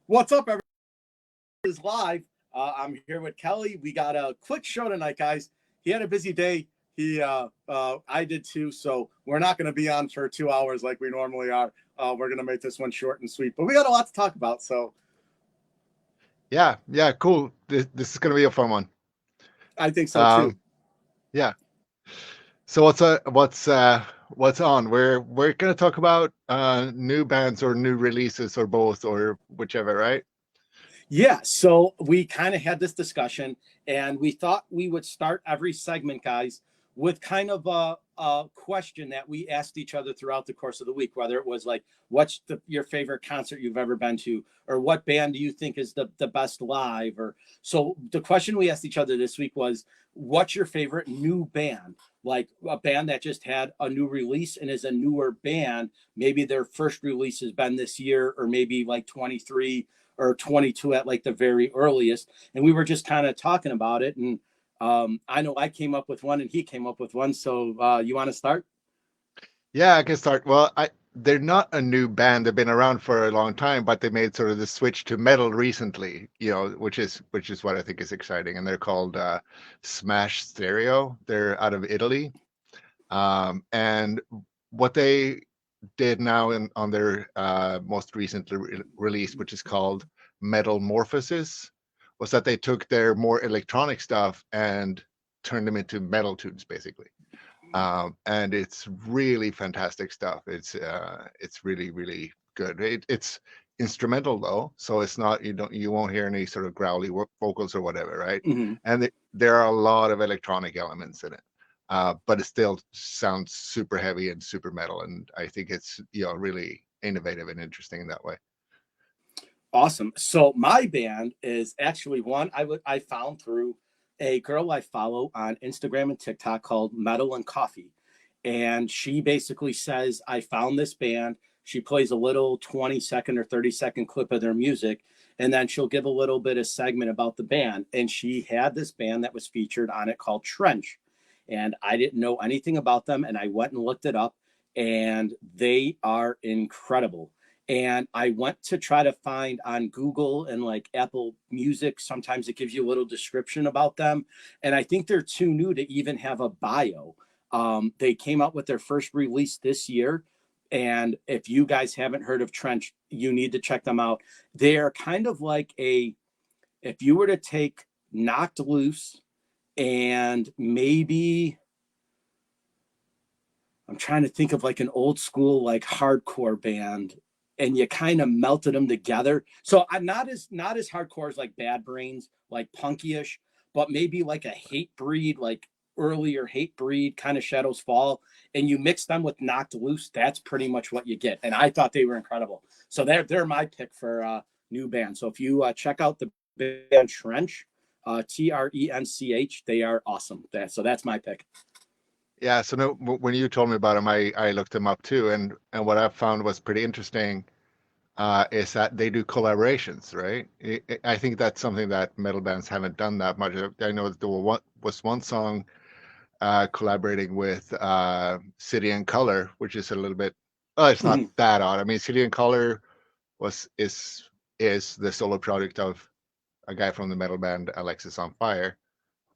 What's up, everybody? Is live. I'm here with Kelly. We got a quick show tonight, guys. He had a busy day. I did too. So we're not going to be on for 2 hours like we normally are. We're going to make this one short and sweet, but we got a lot to talk about. So Yeah, cool. This is gonna be a fun one. I think so too. Um, yeah. So what's on? We're gonna talk about new bands or new releases or both or whichever, right? Yeah, so we kind of had this discussion, and we thought we would start every segment, guys, with kind of a question that we asked each other throughout the course of the week, whether it was like, what's your favorite concert you've ever been to, or what band do you think is the best live? Or so the question we asked each other this week was, what's your favorite new band? Like a band that just had a new release and is a newer band. Maybe their first release has been this year, or maybe like 23 or 22 at like the very earliest. And we were just kind of talking about it. And I know I came up with one and he came up with one. So you want to start? Yeah, I can start. Well, they're not a new band. They've been around for a long time, but they made sort of the switch to metal recently, which is what I think is exciting. And they're called Smash Stereo. They're out of Italy. And what they did now on their most recent release, which is called Metal Morphosis, was that they took their more electronic stuff and turned them into metal tunes, basically. And it's really fantastic stuff. It's really really good. It's instrumental though, so it's not you won't hear any sort of growly vocals or whatever, right? Mm-hmm. And there are a lot of electronic elements in it. But it still sounds super heavy and super metal, and I think it's really innovative and interesting in that way. Awesome. So my band is actually one I found through a girl I follow on Instagram and TikTok called Metal and Coffee. And she basically says, I found this band. She plays a little 20-second or 30-second clip of their music, and then she'll give a little bit of segment about the band. And she had this band that was featured on it called Trench. And I didn't know anything about them. And I went and looked it up, and they are incredible. And I went to try to find on Google and like Apple Music, sometimes it gives you a little description about them. And I think they're too new to even have a bio. They came out with their first release this year. And if you guys haven't heard of Trench, you need to check them out. They are kind of like if you were to take Knocked Loose and maybe I'm trying to think of like an old school like hardcore band, and you kind of melted them together. So I'm not as hardcore as like Bad Brains, like punky-ish, but maybe like a Hate Breed, like earlier Hate Breed kind of Shadows Fall, and you mix them with Knocked Loose. That's pretty much what you get. And I thought they were incredible. So they're my pick for new band. So if you check out the band Trench, Trench, they are awesome. So that's my pick. Yeah, so no, when you told me about them, I looked them up too, and what I found was pretty interesting is that they do collaborations, right? I think that's something that metal bands haven't done that much. I know that was one song collaborating with City and Color, which is a little bit, well, it's not Mm-hmm. that odd. I mean, City and Color was is the solo project of a guy from the metal band Alexis on Fire.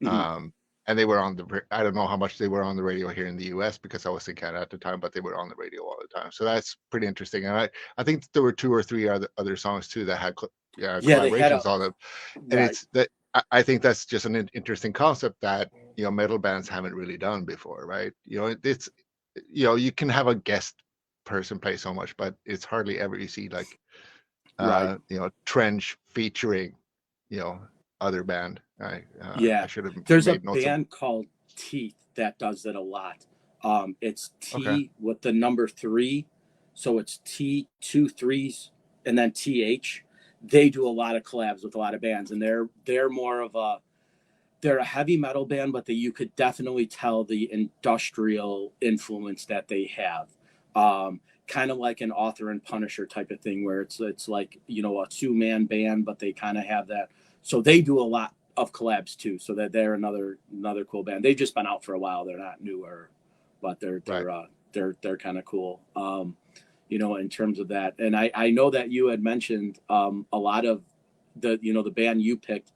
Mm-hmm. Um, and they were on I don't know how much they were on the radio here in the US because I was in Canada at the time, but they were on the radio all the time. So that's pretty interesting. And I think there were two or three other songs too that had Yeah, they had a collaborations on them. And right. it's that I think that's just an interesting concept that, metal bands haven't really done before, right? It's, you can have a guest person play so much, but it's hardly ever you see like, Right. Trench featuring, you know, other band. I Yeah. should have There's a made notes of. band called Teeth that does it a lot. It's Okay. T with the number three. So it's T two threes and then TH. They do a lot of collabs with a lot of bands, and they're more of they're a heavy metal band, but you could definitely tell the industrial influence that they have. Kind of like an Author and Punisher type of thing, where it's like a 2-man band, but they kind of have that. So they do a lot of collabs too. So that they're another cool band. They've just been out for a while. They're not newer, but they're Right. they're they're they're kind of cool. in terms of that. And I know that you had mentioned a lot of the band you picked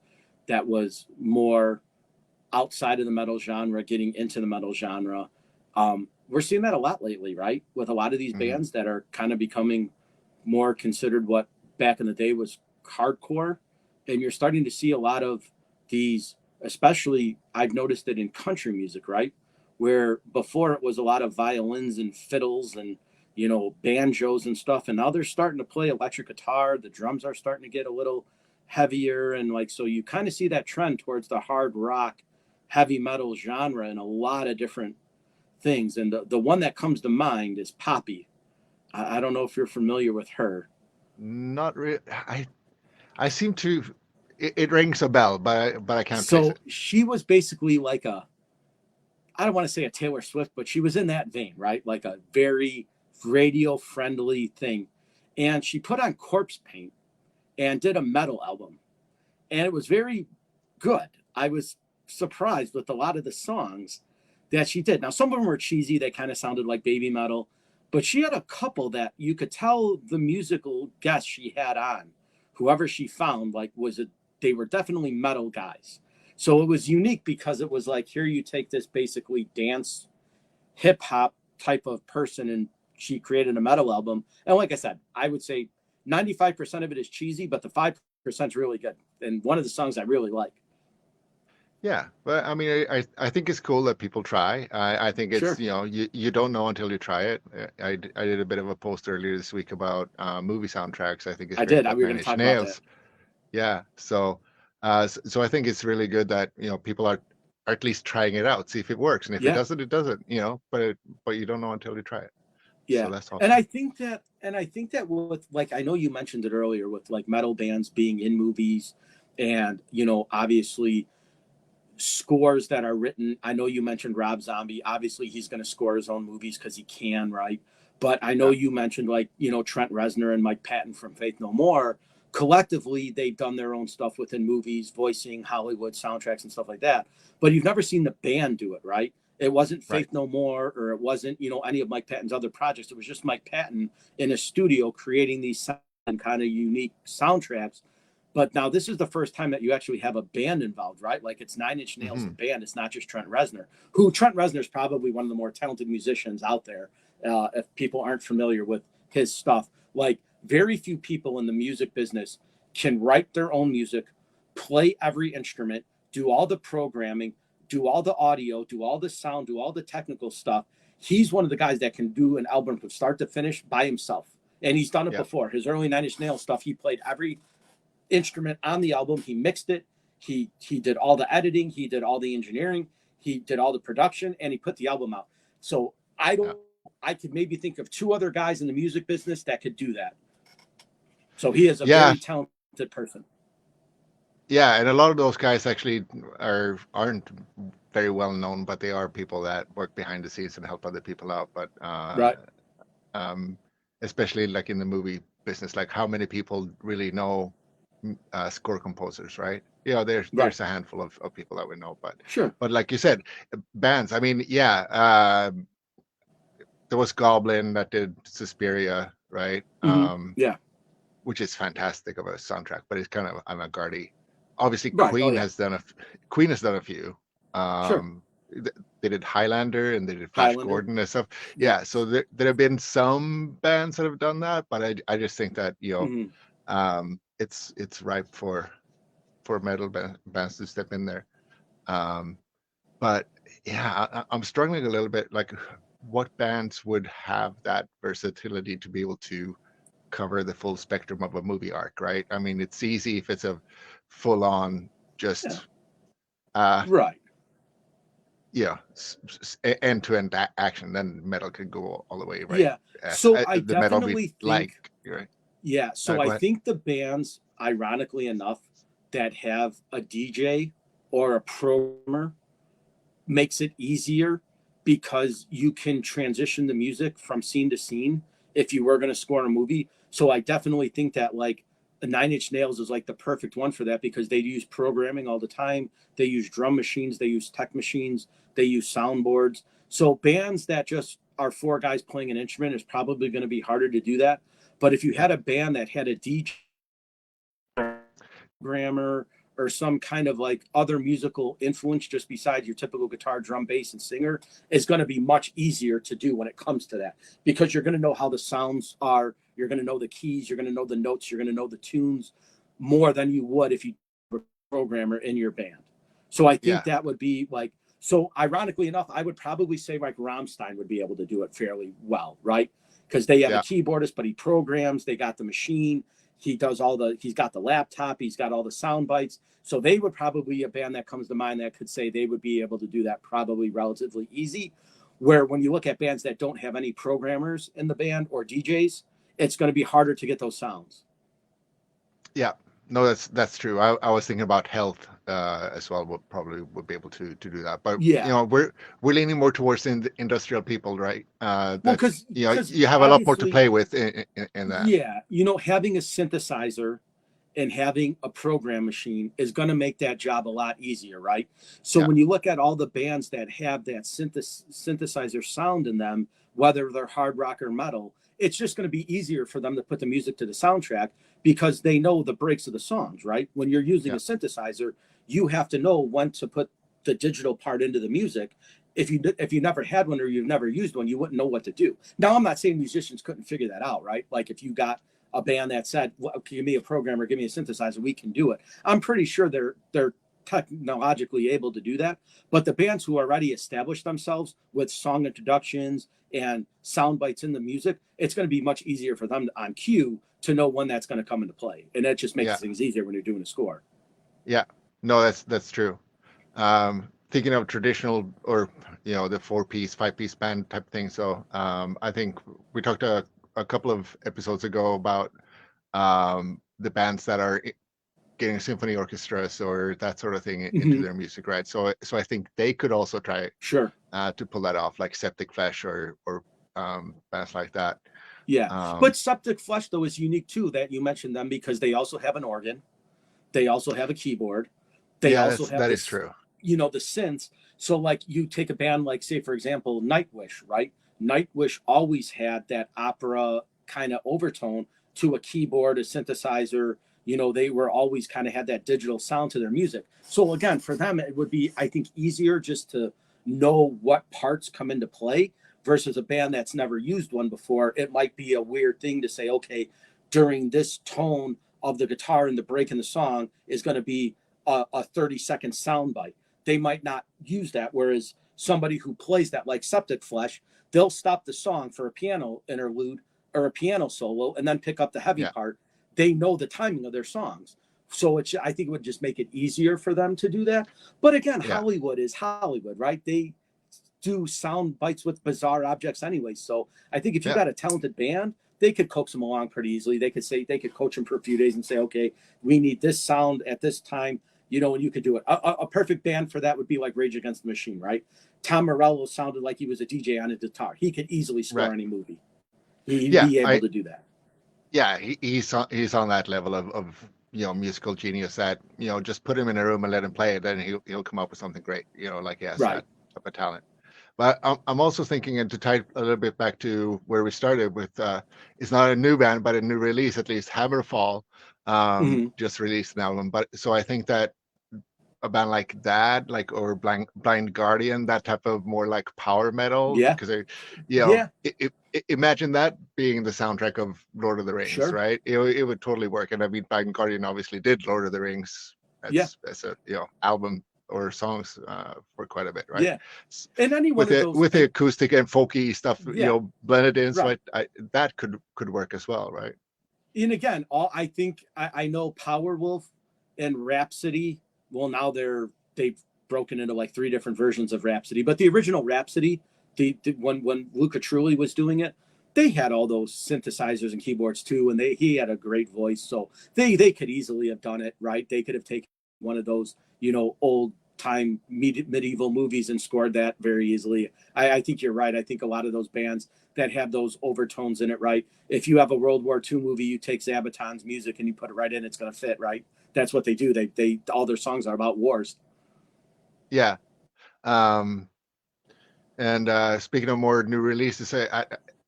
that was more outside of the metal genre, getting into the metal genre. We're seeing that a lot lately, right? With a lot of these Hmm. bands that are kind of becoming more considered what back in the day was hardcore. And you're starting to see a lot of these, especially I've noticed it in country music, right? Where before it was a lot of violins and fiddles and, banjos and stuff. And now they're starting to play electric guitar. The drums are starting to get a little heavier. And like, so you kind of see that trend towards the hard rock, heavy metal genre in a lot of different things. And the one that comes to mind is Poppy. I don't know if you're familiar with her. Not really. I seem to. It rings a bell, but I can't place So it. she was basically like I don't want to say a Taylor Swift, but she was in that vein, right? Like a very radio friendly thing. And she put on corpse paint and did a metal album. And it was very good. I was surprised with a lot of the songs that she did. Now, some of them were cheesy, they kind of sounded like baby metal, but she had a couple that you could tell the musical guests she had on, whoever she found, like, they were definitely metal guys. So it was unique because it was like, here you take this basically dance, hip hop type of person, and she created a metal album. And like I said, I would say 95% of it is cheesy, but the 5% is really good. And one of the songs I really like. Yeah, but I mean, I think it's cool that people try. I think it's, Sure. you don't know until you try it. I did a bit of a post earlier this week about movie soundtracks. I think it's I great did. that We were Nine going to Inch talk about that. Nails. Yeah, so I think it's really good that people are at least trying it out, see if it works, and if it Yeah. doesn't, it doesn't. But you don't know until you try it. So Yeah. that's And awesome. I think that with, like, I know you mentioned it earlier with like metal bands being in movies and, obviously scores that are written. I know you mentioned Rob Zombie. Obviously, he's going to score his own movies because he can, right? But I know Yeah, you mentioned, like, Trent Reznor and Mike Patton from Faith No More. Collectively, they've done their own stuff within movies, voicing Hollywood soundtracks and stuff like that. But you've never seen the band do it, right? It wasn't right. Faith No More, or it wasn't, any of Mike Patton's other projects. It was just Mike Patton in a studio creating these kind of unique soundtracks. But now this is the first time that you actually have a band involved, right? Like, it's Nine Inch Nails, the Hmm. band. It's not just Trent Reznor, who Trent Reznor is probably one of the more talented musicians out there. If people aren't familiar with his stuff, like, very few people in the music business can write their own music, play every instrument, do all the programming, do all the audio, do all the sound, do all the technical stuff. He's one of the guys that can do an album from start to finish by himself. And he's done it Yeah, before. His early Nine Inch Nails stuff, he played every instrument on the album. He mixed it. He did all the editing. He did all the engineering. He did all the production, and he put the album out. So I yeah, don't. I could maybe think of two other guys in the music business that could do that. So he is a yeah, very talented person. yeah. And a lot of those guys actually aren't very well known, but they are people that work behind the scenes and help other people out. But Right. um, especially like in the movie business, like how many people really know score composers, right? Right. There's a handful of people that we know, but Sure. like you said, bands. I mean, yeah, there was Goblin that did Suspiria, right? Mm-hmm. Yeah. Which is fantastic of a soundtrack, but it's kind of avant-garde. Obviously, Right. Oh yeah. Queen has done a few. Sure. Um, they did Highlander and they did Flash Highlander. Gordon and stuff. Yep. Yeah, so there have been some bands that have done that, but I just think that Mm-hmm. it's ripe for bands to step in there. Um, but yeah, I'm struggling a little bit. Like, what bands would have that versatility to be able to cover the full spectrum of a movie arc, right? I mean, it's easy if it's a full on Yeah. just uh Right. yeah, end to end action. Then metal can go all the way, right? Yeah. So I The metal we definitely think. like, right? Yeah. So Go I ahead. think the bands, ironically enough, that have a DJ or a programmer makes it easier because you can transition the music from scene to scene if you were going to score a movie. So I definitely think that, like, the Nine Inch Nails is like the perfect one for that because they use programming all the time. They use drum machines, they use tech machines, they use soundboards. So bands that just are four guys playing an instrument, it's probably going to be harder to do that. But if you Yeah. had a band that had a DJ programmer or some kind of like other musical influence just besides your typical guitar, drum, bass, and singer, is going to be much easier to do when it comes to that, because you're going to know how the sounds are, you're going to know the keys, you're going to know the notes, you're going to know the tunes more than you would if you were a programmer in your band. So I think Yeah. that would be like, so ironically enough, I would probably say like Rammstein would be able to do it fairly well, right? Because they have a Yeah. keyboardist, but he programs, they got the machine, he does all the, he's got the laptop, he's got all the sound bites. So they would probably be a band that comes to mind that could say they would be able to do that probably relatively easy. Where when you look at bands that don't have any programmers in the band or DJs, it's going to be harder to get those sounds. Yeah. No, that's true. I was thinking about health as well. Would be able to do that, but Yeah. we're leaning more towards the industrial people, right? Well, That's because you have a lot more to obviously, play with in that. yeah, having a synthesizer and having a program machine is going to make that job a lot easier, right? So Yeah. when you look at all the bands that have that synthesizer sound in them, whether they're hard rock or metal, it's just going to be easier for them to put the music to the soundtrack because they know the breaks of the songs, right? When you're using Yeah. a synthesizer, you have to know when to put the digital part into the music. If you never had one or you've never used one, you wouldn't know what to do. Now, I'm not saying musicians couldn't figure that out, right? Like if you got a band that said, well, give me a programmer, give me a synthesizer, we can do it. I'm pretty sure they're technologically able to do that. But the bands who already established themselves with song introductions and sound bites in the music, it's going to be much easier for them on cue to know when that's going to come into play. And that just makes Yeah. things easier when you're doing a score. Yeah. No, that's true. Thinking of traditional or the 4-piece, 5-piece band type thing. So I think we talked a couple of episodes ago about the bands that are getting symphony orchestras or that sort of thing into Mm-hmm. their music, right? So I think they could also try Sure. to pull that off, like Septic Flesh or bands like that. Yeah. Um, But Septic Flesh, though, is unique too that you mentioned them because they also have an organ, they also have a keyboard, they yeah, also have that is this, true. the synths. So, like, you take a band like, say, for example, Nightwish, right? Nightwish always had that opera kind of overtone to a keyboard, a synthesizer. They were always kind of had that digital sound to their music. So, again, for them, it would be, I think, easier just to know what parts come into play versus a band that's never used one before. It might be a weird thing to say, okay, during this tone of the guitar and the break in the song is going to be a 30-second soundbite. They might not use that. Whereas somebody who plays that, like Septic Flesh, they'll stop the song for a piano interlude or a piano solo and then pick up the heavy Yeah, part. They know the timing of their songs. So I think it would just make it easier for them to do that. But again, yeah, Hollywood is Hollywood, right? They do sound bites with bizarre objects anyway. So I think if you yeah, got a talented band, they could coax them along pretty easily. They could coach them for a few days and say, okay, we need this sound at this time, and you could do it. A perfect band for that would be like Rage Against the Machine, right? Tom Morello sounded like he was a DJ on a guitar. He could easily score right. any movie. He'd Yeah, be able to do that. he's on that level of musical genius that just put him in a room and let him play it, and he'll come up with something great. Like he has Right. that type of talent. But I'm also thinking, and to tie a little bit back to where we started with, it's not a new band, but a new release, at least Hammerfall Mm-hmm. just released an album. But so I think that a band like that, like or Blind Guardian, that type of more like power metal, Yeah. because Yeah. imagine that being the soundtrack of Lord of the Rings, Sure. right? It would totally work. And I mean, Blind Guardian obviously did Lord of the Rings Yeah. as a album or songs for quite a bit, right? Yeah. And any one With of it those, with the acoustic and folky stuff, yeah. blended in. So Right. that could work as well, right? And again, all I think I know Powerwolf and Rhapsody. Well, now they've broken into like three different versions of Rhapsody, but the original Rhapsody, the when Luca Trulli was doing it, they had all those synthesizers and keyboards too, and he had a great voice, so they could easily have done it, right? They could have taken one of those old time medieval movies and scored that very easily. I think you're right. I think a lot of those bands that have those overtones in it, right? If you have a World War II movie, you take Zabaton's music and you put it right in, it's going to fit, right? That's what they do. They all their songs are about wars. Yeah. Um, And speaking of more new releases,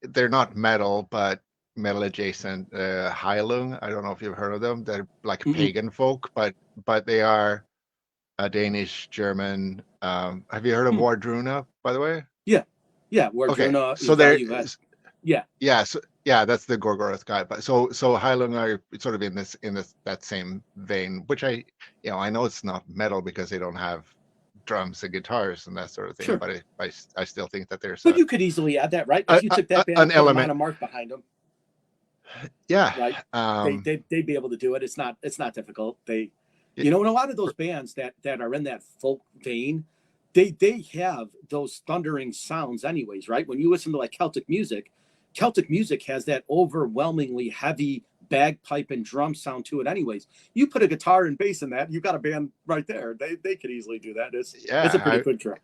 they're not metal, but metal adjacent. Heilung, I don't know if you've heard of them. They're like Mm-mm. pagan folk, but they are a Danish German. Have you heard of Hmm. Wardruna, by the way? Yeah, yeah. Okay, Wardruna, so they're Evaluate. Yeah, yeah, so yeah, that's the Gorgoroth guy. But so Heilung are sort of in this that same vein, which I know it's not metal because they don't have drums and guitars and that sort of thing, sure. but I still think that there's But you could easily add that, right? If you took that band an and put a element. Monomark behind them, Yeah. right? Um, They'd be able to do it. It's not difficult. y- And a lot of those bands that are in that folk vein, they have those thundering sounds anyways, right? When you listen to like Celtic music has that overwhelmingly heavy bagpipe and drum sound to it anyways. You put a guitar and bass in that, you've got a band right there. They could easily do that. It's a yeah, pretty good draw.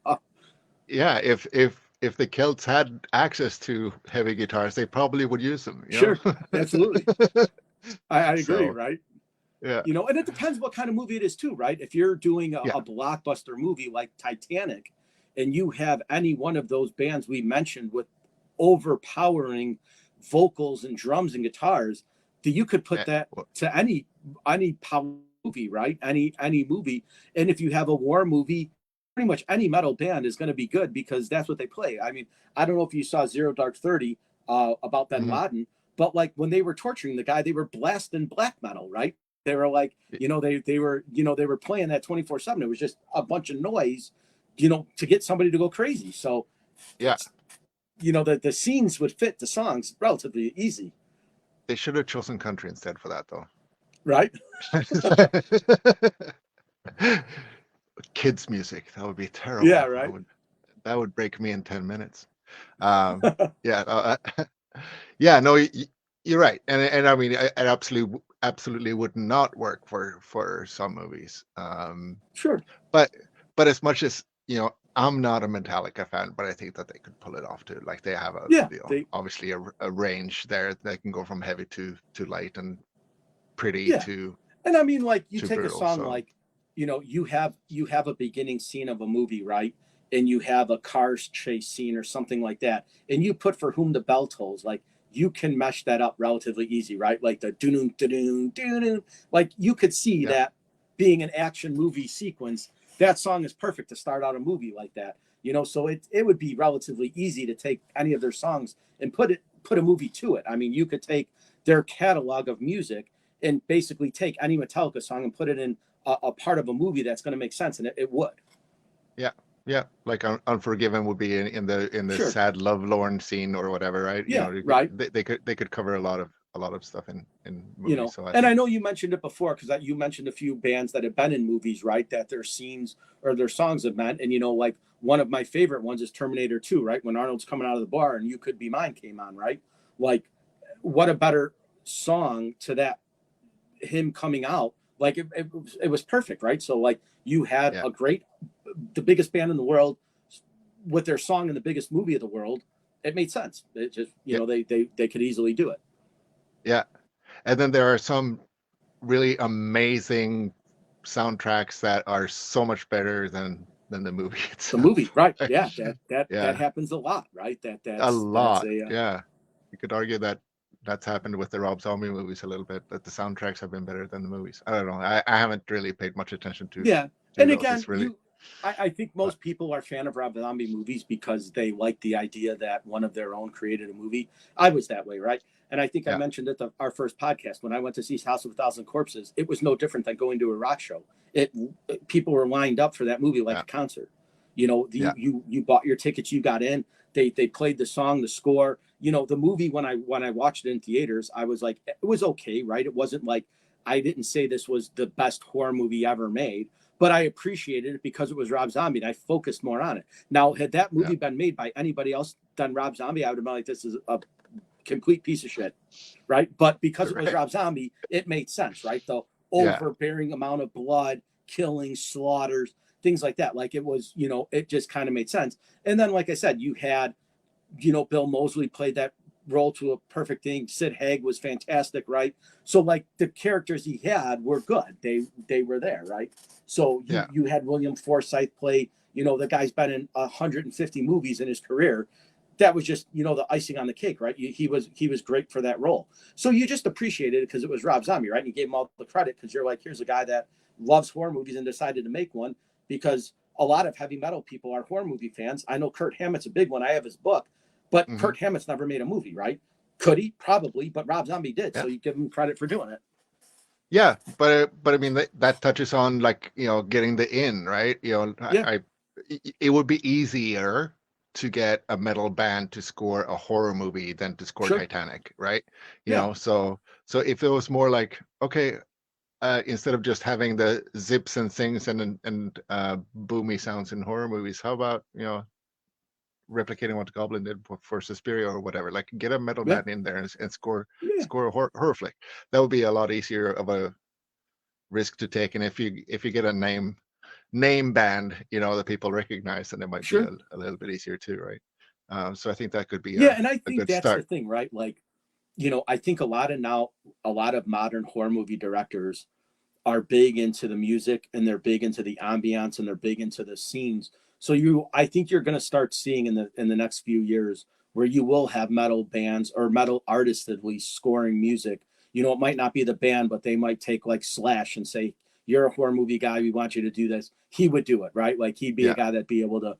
yeah. If the Celts had access to heavy guitars, they probably would use them, Sure, absolutely. I agree, So right? yeah, And it depends what kind of movie it is too, right? If you're doing yeah, a blockbuster movie like Titanic, and you have any one of those bands we mentioned with overpowering vocals and drums and guitars, that you could put yeah, that well, to any power movie, right? Any movie. And if you have a war movie, pretty much any metal band is going to be good because that's what they play. I mean, I don't know if you saw Zero Dark 30 about Bin mhm. Laden, but like when they were torturing the guy, they were blasting black metal, right? They were like, they were playing that 24/7. It was just a bunch of noise, to get somebody to go crazy. So Yeah. the scenes would fit the songs relatively easy, They should have chosen country instead for that though. right? Kids music, that would be Yeah, terrible. That right. would that would break me in 10 minutes. Um, yeah, yeah, no, you're right, and I mean, it absolutely would not work for some movies. Sure. But as much as I'm not a Metallica fan, but I think that they could pull it off too. Like they have Yeah. They. obviously a range there. They can go from heavy to light and pretty Yeah. And I mean, like you to take a brutal. song So like, you have a beginning scene of a movie, right? And you have a cars chase scene or something like that, and you put For Whom the Bell Tolls, like you can mesh that up relatively easy, right? Like the doo doo doo, like you could see yeah, that being an action movie sequence. That song is perfect to start out a movie like that. So it would be relatively easy to take any of their songs and put a movie to it. I mean, you could take their catalog of music and basically take any Metallica song and put it in a part of a movie that's going to make sense, and it would. yeah, yeah. Like Unforgiven would be in the Sure. sad lovelorn scene or whatever, right? Yeah. Right. They could cover a lot of stuff in movies. So I And I think know you mentioned it before because you mentioned a few bands that have been in movies, right? That their scenes or their songs have meant. And like one of my favorite ones is Terminator 2, right? When Arnold's coming out of the bar and You Could Be Mine came on, right? Like, what a better song to that, him coming out. Like it was perfect, right? So like you had yeah, the biggest band in the world with their song in the biggest movie of the world. It made sense. It just, yeah, they could easily do it. yeah. And then there are some really amazing soundtracks that are so much better than the movie The movie, itself. right? Yeah, that Yeah, happens a lot, right? a That's lot. a Yeah, you could argue that that's happened with the Rob Zombie movies a little bit, that the soundtracks have been better than the movies. I don't know. I haven't really paid much attention yeah. to And those. again, It's really, I think but most people are fan of Rob Zombie movies because they like the idea that one of their own created a movie. I was that way, right? And I think I yeah, mentioned at our first podcast when I went to see House of a Thousand Corpses, it was no different than going to a rock show. It People were lined up for that movie like yeah, a concert. yeah, You bought your tickets, you got in. They played the song, the score. The movie when I watched it in theaters, I was like, it was okay, right? It wasn't like I didn't say this was the best horror movie ever made, but I appreciated it because it was Rob Zombie and I focused more on it. Now, had that yeah, movie been made by anybody else than Rob Zombie, I would have been like, this is a complete piece of shit, right? But because it was right, Rob Zombie, it made sense, right? The yeah, overbearing amount of blood, killing, slaughters, things like that. Like it was, it just kind of made sense. And then, like I said, you had, Bill Moseley played that role to a perfect thing. Sid Haig was fantastic, right? So like the characters he had were good. They were there, right? So you yeah, you had William Forsythe play, the guy's been in 150 movies in his career. That was just, the icing on the cake, right? He was great for that role. So you just appreciated it because it was Rob Zombie, right? And you gave him all the credit because you're like, here's a guy that loves horror movies and decided to make one, because a lot of heavy metal people are horror movie fans. I know Kurt Hammett's a big one. I have his book, but Hmm. Kurt Hammett's never made a movie, right? Could he? Probably, but Rob Zombie did. Yeah. So you give him credit for doing it. Yeah, but I mean that touches on, like, getting the in, right? Yeah, It would be easier to get a metal band to score a horror movie than to score sure. Titanic, right? Yeah, So if it was more like, okay, instead of just having the zips and things and boomy sounds in horror movies, how about replicating what Goblin did for Suspiria or whatever? Like, get a metal yeah, band in there and score yeah, score a horror flick. That would be a lot easier of a risk to take. And if you get a name band, that people recognize, then it might be sure. a little bit easier too, right? So I think that could be Yeah, and I a think good that's the start. thing, right? Like, I think a lot of modern horror movie directors are big into the music, and they're big into the ambiance, and they're big into the scenes. So I think you're going to start seeing in the next few years where you will have metal bands or metal artists at least scoring music. It might not be the band, but they might take like Slash and say, "You're a horror movie guy. We want you to do this." He would do it, right? Like he'd be a Yeah, guy that'd be able to,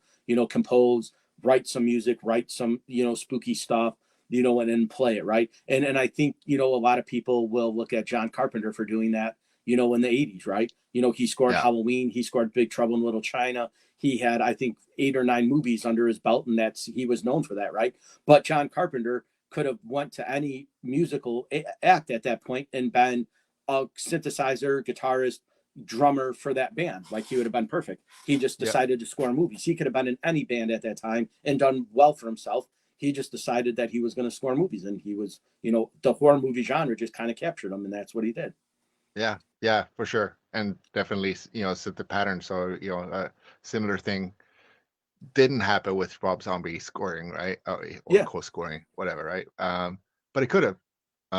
compose, write some music, write some, spooky stuff, and then play it, right? And I think, a lot of people will look at John Carpenter for doing that, in the 80s, right? He scored yeah, Halloween, he scored Big Trouble in Little China. He had, I think, 8 or 9 movies under his belt, and he was known for that, right? But John Carpenter could have went to any musical act at that point and been a synthesizer, guitarist, drummer for that band. Like he would have been perfect. He just yeah, decided to score movies. He could have been in any band at that time and done well for himself. He just decided that he was going to score movies, and he was, the horror movie genre just kind of captured him, and that's what he did. yeah, for sure. And definitely, set the pattern. So, a similar thing didn't happen with Rob Zombie scoring, right? Or Yeah, co-scoring, whatever, right? But it could have,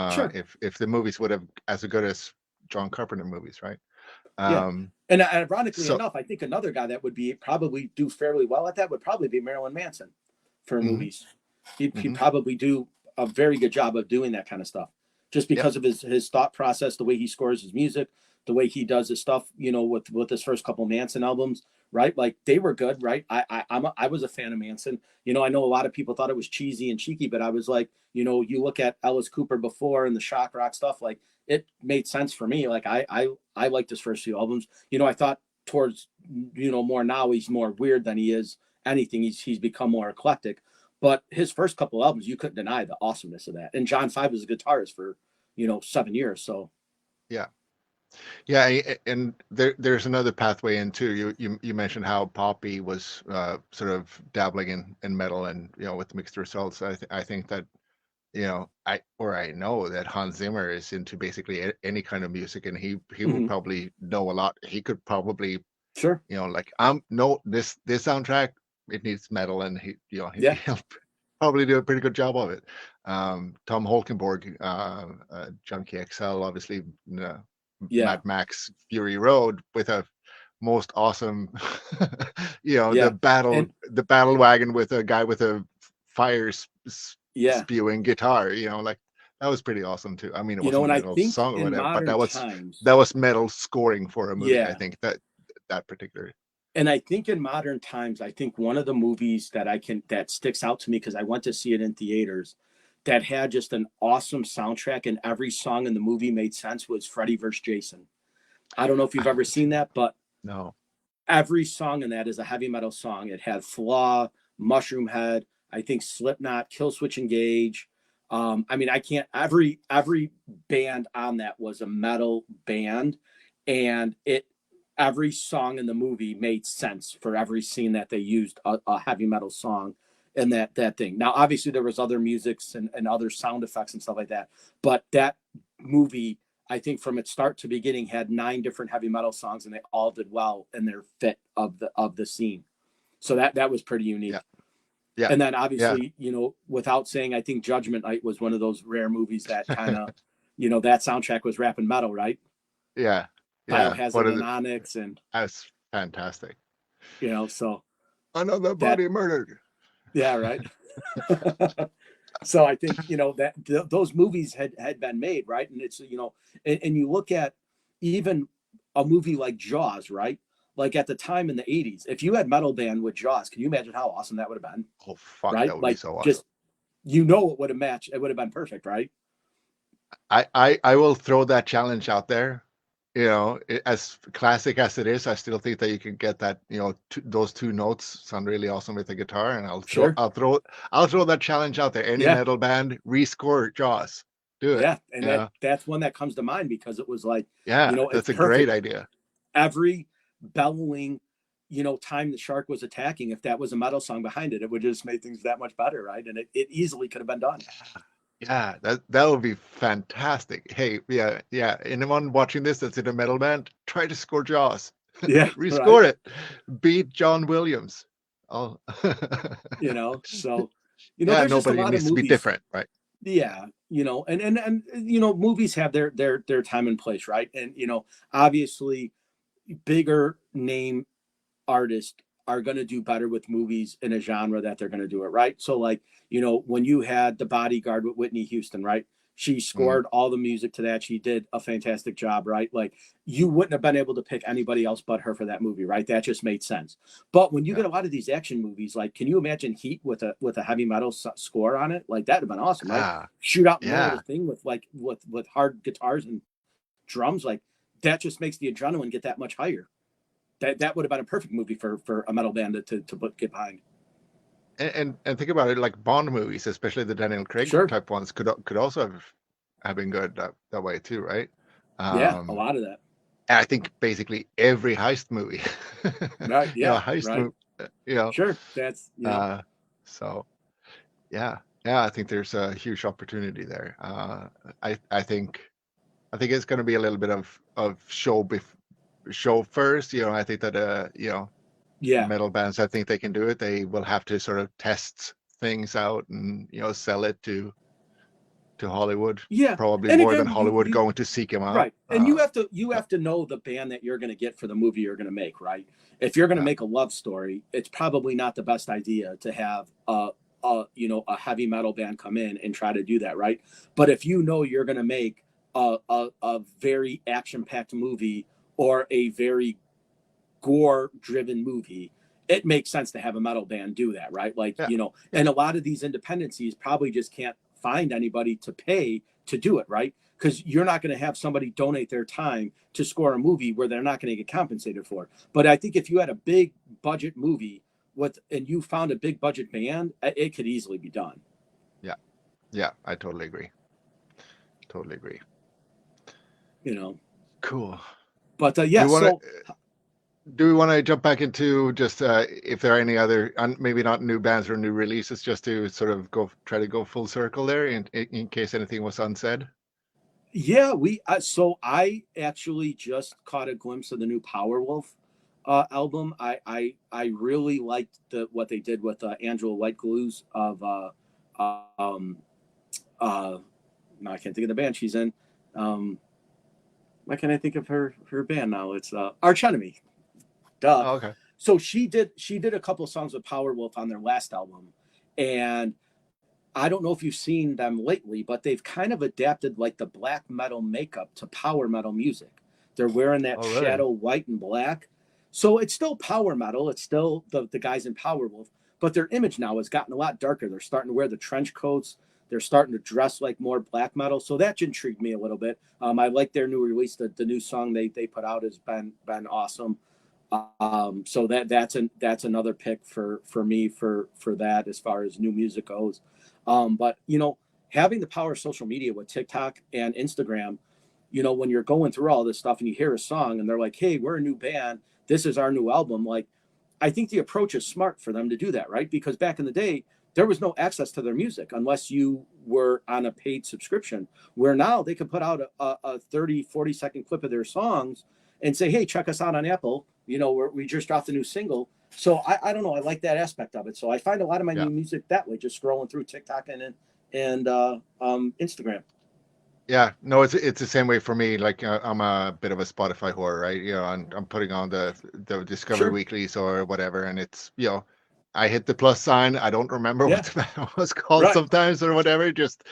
sure. if the movies would have as good as John Carpenter movies, right? Yeah. Um, And ironically so, enough, I think another guy that would be probably do fairly well at that would probably be Marilyn Manson for mhm, movies. He'd mhm, probably do a very good job of doing that kind of stuff, just yep, because of his thought process, the way he scores his music, the way he does his stuff. With his first couple Manson albums, right? Like they were good, right? I was a fan of Manson. I know a lot of people thought it was cheesy and cheeky, but I was like, you look at Ellis Cooper before and the shock rock stuff, like it made sense for me. Like I liked his first few albums. I thought towards more now he's more weird than he is anything. He's become more eclectic. But his first couple albums, you couldn't deny the awesomeness of that. And John Five was a guitarist for 7 years. So yeah. Yeah, and there's another pathway in too. You mentioned how Poppy was sort of dabbling in metal, and with mixed results. I think that I know that Hans Zimmer is into basically any kind of music, and he would mhm, probably know a lot. He could probably, sure, like, no, this soundtrack, it needs metal, and yeah, he'll probably do a pretty good job of it. Tom Holkenborg, Junkie XL, obviously, yeah, Mad Max Fury Road with a most awesome, yeah, and the battle wagon with a guy with a fire yeah, spewing guitar, like that was pretty awesome too. I mean, it wasn't a and I metal think song or in whatever, but modern times, that was metal scoring for a movie. I yeah, think that particular. and I think in modern times, I think one of the movies that sticks out to me because I went to see it in theaters that had just an awesome soundtrack and every song in the movie made sense was Freddy vs. Jason. I don't know if I you've ever haven't seen seen that. that, but No. every song in that is a heavy metal song. It had Flaw, Mushroom Head, I think Slipknot, Killswitch Engage. I mean, I can't. Every band on that was a metal band, and every song in the movie made sense for every scene that they used a heavy metal song and that thing. Now, obviously, there was other musics and other sound effects and stuff like that, but that movie, I think from its start to beginning, had 9 different heavy metal songs, and they all did well in their fit of the scene. So that was pretty Yeah. unique. Yeah. And then Yeah. obviously, without saying, I think Judgment Night was one of those rare movies that kind of, that soundtrack was rap and metal, right? Yeah. Yeah. Biohazard and Onyx, and That's fantastic. So Another that, body murdered. yeah, right. So I think, that those movies had been made, right? And it's, and you look at even a movie like Jaws, right? Like at the time in the 80s, if you had Metal Band with Jaws, can you imagine how awesome that would have been? Oh fuck, Right? that would be Like, so awesome. just, it would have matched. It would have been perfect, right? I will throw that challenge out there. As classic as it is, I still think that you can get that. Those two notes sound really awesome with the guitar, and Sure. I'll throw that challenge out there. Any Yeah. metal band, rescore Jaws, do it. Yeah. And that's one that comes to mind because it was like, Yeah, it's that's a great perfect. idea. Every bellowing, time the shark was attacking, if that was a metal song behind it, it would just make things that much better, right? And it easily could have been done. Yeah, that would be fantastic. Hey, yeah. Anyone watching this that's in a metal band, try to score Jaws. Yeah, right. Rescore it. Beat John Williams. Oh, So yeah. there's just a Nobody lot of needs to be movies. different, right? Yeah, and movies have their time and place, right? And obviously bigger name artists are going to do better with movies in a genre that they're going to do it, right? So like, when you had The Bodyguard with Whitney Houston, right? She Mm, scored all the music to that. She did a fantastic job, right? Like, you wouldn't have been able to pick anybody else but her for that movie, right? That just made sense. But when you yeah. get a lot of these action movies, like, can you imagine Heat with a heavy metal score on it? Like, that'd have been awesome, right? Ah, Shoot out in the middle of yeah. the thing with like with hard guitars and drums, like that just makes the adrenaline get that much higher. That would have been a perfect movie for a metal band to get behind. And think about it, like Bond movies, especially the Daniel Craig Sure. type ones, could also have been good that way too, right? Yeah, a Um, lot of that. and I think basically every heist movie, Right. Yeah. heist Right. movie, you know, Sure. That's uh, so yeah, yeah, I think there's a huge opportunity there. I think it's going to be a little bit of show first. I think that yeah. metal bands, I think they can do it. They will have to sort of test things out and sell it to Hollywood, Yeah. probably And more than again, Hollywood going to seek them out. right. And you Yeah, have to know the band that you're going to get for the movie you're going to make, right? If you're going to yeah, make a love story, it's probably not the best idea to have a heavy metal band come in and try to do that, right? But if you're going to make a very action packed movie or a very gore driven movie, it makes sense to have a metal band do that, right? Like, yeah, yeah, and a lot of these independencies probably just can't find anybody to pay to do it, right? Because you're not going to have somebody donate their time to score a movie where they're not going to get compensated for. But I think if you had a big budget movie and you found a big budget band, it could easily be done. yeah, yeah. I totally agree. Totally agree. You know, Cool. but Do yeah. you want to? So Do we want to jump back into just if there are any other, maybe not new bands or new releases, just to sort of try to go full circle there in case anything was unsaid? yeah, so I actually just caught a glimpse of the new Powerwolf album. I really liked what they did with Angela White Glues of um uh no, I can't think of the band she's in. Um, why can't I think of her band now? It's Arch Enemy. Duh. Oh, okay. So she did a couple songs with Powerwolf on their last album, and I don't know if you've seen them lately, but they've kind of adapted like the black metal makeup to power metal music. They're wearing that Oh, really? shadow white and black. So it's still power metal. It's still the guys in Powerwolf, but their image now has gotten a lot darker. They're starting to wear the trench coats. They're starting to dress like more black metal. So that intrigued me a little bit. I like their new release. The new song they put out has been awesome. So that's another pick for me for that as far as new music goes. But having the power of social media with TikTok and Instagram, when you're going through all this stuff and you hear a song and they're like, "Hey, we're a new band. This is our new album." Like, I think the approach is smart for them to do that, right? Because back in the day, there was no access to their music unless you were on a paid subscription. Where now they can put out a 30, 40-second clip of their songs and say, "Hey, check us out on Apple. We just dropped a new single." So I don't know. I like that aspect of it. So I find a lot of my Yeah. new music that way, just scrolling through TikTok and Instagram. Yeah, no, it's the same way for me. Like I'm a bit of a Spotify whore, right? I'm putting on the Discover Sure. Weeklies or whatever, and it's I hit the plus sign. I don't remember what Yeah. the band was called Right. sometimes or whatever. Just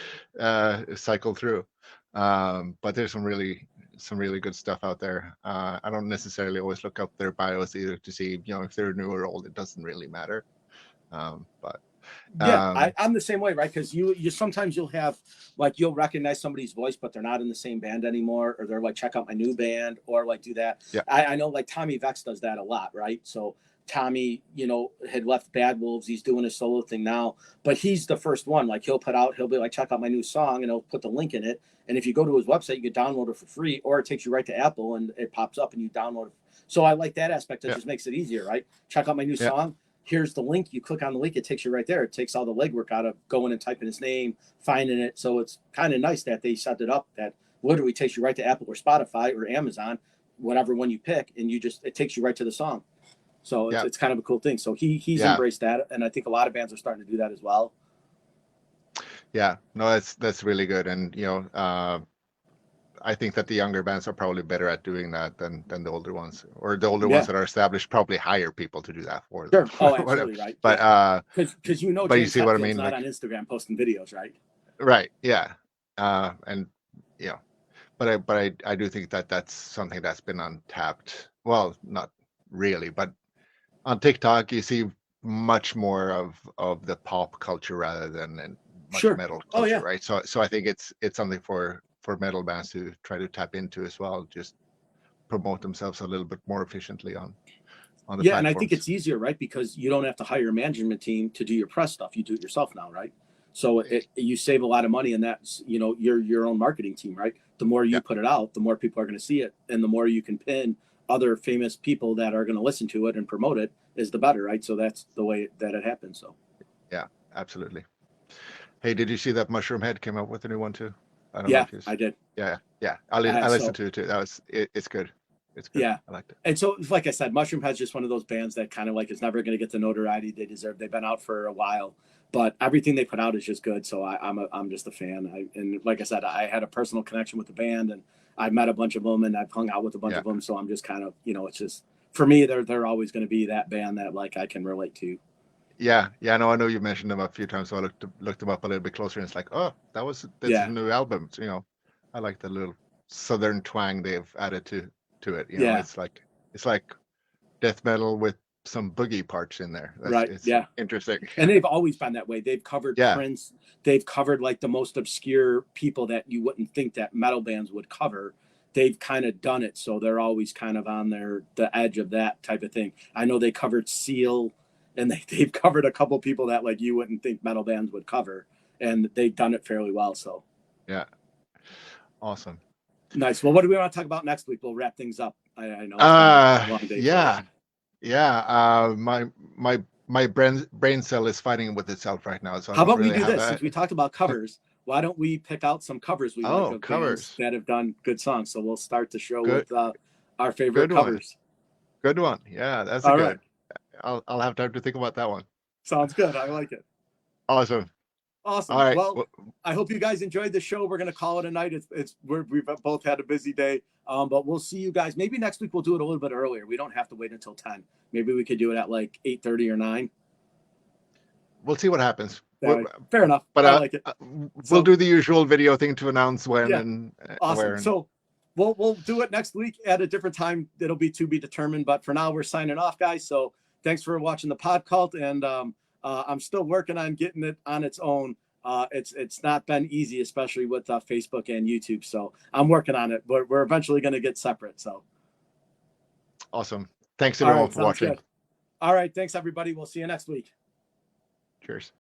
cycle through. But there's some really good stuff out there. I don't necessarily always look up their bios either to see if they're new or old. It doesn't really matter. But Yeah, um, I'm the same way, right? Because you sometimes you'll have like you'll recognize somebody's voice, but they're not in the same band anymore, or they're like check out my new band, or like do that. yeah, I know like Tommy Vex does that a lot, right? So Tommy, had left Bad Wolves. He's doing a solo thing now, but he's the first one. Like he'll be like check out my new song, and he'll put the link in it. And if you go to his website, you can download it for free, or it takes you right to Apple and it pops up and you download it. So I like that aspect. It yeah, just makes it easier, right? Check out my new yeah, song. Here's the link. You click on the link, it takes you right there. It takes all the legwork out of going and typing his name, finding it. So it's kind of nice that they set it up that literally takes you right to Apple or Spotify or Amazon, whatever one you pick, and it takes you right to the song. So it's yeah, it's kind of a cool thing. So he's yeah. embraced that, and I think a lot of bands are starting to do that as well. Yeah, no, that's really good, and I think that the younger bands are probably better at doing that than the older ones, or the older ones Yeah, that are established probably hire people to do that for them, sure. Oh, whatever. absolutely right. But Yeah, because you James see what I Hetfield's mean, not on like, Instagram posting videos, right? right? Yeah, and yeah, but I do think that that's something that's been untapped. Well, not really, but on TikTok you see much more of the pop culture rather than in much Sure. metal Oh culture, yeah. right? So I think it's something for metal bands to try to tap into as well, just promote themselves a little bit more efficiently on the Yeah, and I think platforms. it's easier, right? Because you don't have to hire a management team to do your press stuff. You do it yourself now, right? So you save a lot of money, and that's your own marketing team, right? The more Yeah, you put it out, the more people are going to see it, and the more you can pin other famous people that are going to listen to it and promote it is the better, right? So that's the way that it happens. So yeah, absolutely. Hey, did you see that Mushroom Head came up with a new one too? I don't know yeah, if you. I did. Yeah, yeah. I listened So to it too. It's good. It's good. yeah. I liked it. And so, like I said, Mushroom Head's just one of those bands that kind of like is never going to get the notoriety they deserve. They've been out for a while, but everything they put out is just good. So I'm just a fan. And like I said, I had a personal connection with the band, and I've met a bunch of them, and I've hung out with a bunch Yeah, of them. So I'm just kind of it's just for me, they're always going to be that band that like I can relate to. yeah, yeah. No, I know you mentioned them a few times, so I looked them up a little bit closer, and it's like, oh, that's a Yeah, new album. So, I like the little southern twang they've added to it. yeah, It's like death metal with some boogie parts in there. right, It's yeah. interesting. And they've always been that way. They've covered Yeah, Prince. They've covered like the most obscure people that you wouldn't think that metal bands would cover. They've kind of done it, so they're always kind of on the edge of that type of thing. I know they covered Seal, and they've covered a couple people that like you wouldn't think metal bands would cover, and they've done it fairly well. So yeah, awesome. nice. Well, what do we want to talk about next week? We'll wrap things up. I know it's been a long day for you. Yeah, yeah. My brain cell is fighting with itself right now, so I How don't about we really do have this? a. Since we talked about covers, why don't we pick out some covers we like Oh, of bands covers. that have done good songs? So we'll start the show Good, with our favorite good one. covers. Good one. Yeah, that's a All right. good. I'll have time to think about that one. Sounds good. I like it. Awesome. All Awesome. right. Well, Well, I hope you guys enjoyed the show. We're gonna call it a night. We've both had a busy day. But we'll see you guys. Maybe next week we'll do it a little bit earlier. We don't have to wait until 10. Maybe we could do it at like 8:30 or 9. we'll see what happens. That way. Fair enough. But I like it. we'll So do the usual video thing to announce when yeah, and where. awesome. And So we'll do it next week at a different time. It'll be to be determined. But for now, we're signing off, guys. So thanks for watching the pod cult, and I'm still working on getting it on its own. It's not been easy, especially with Facebook and YouTube. So I'm working on it. But we're eventually going to get separate. So awesome. Thanks all everyone right, for sounds watching. good. All right, thanks everybody. We'll see you next week. Cheers.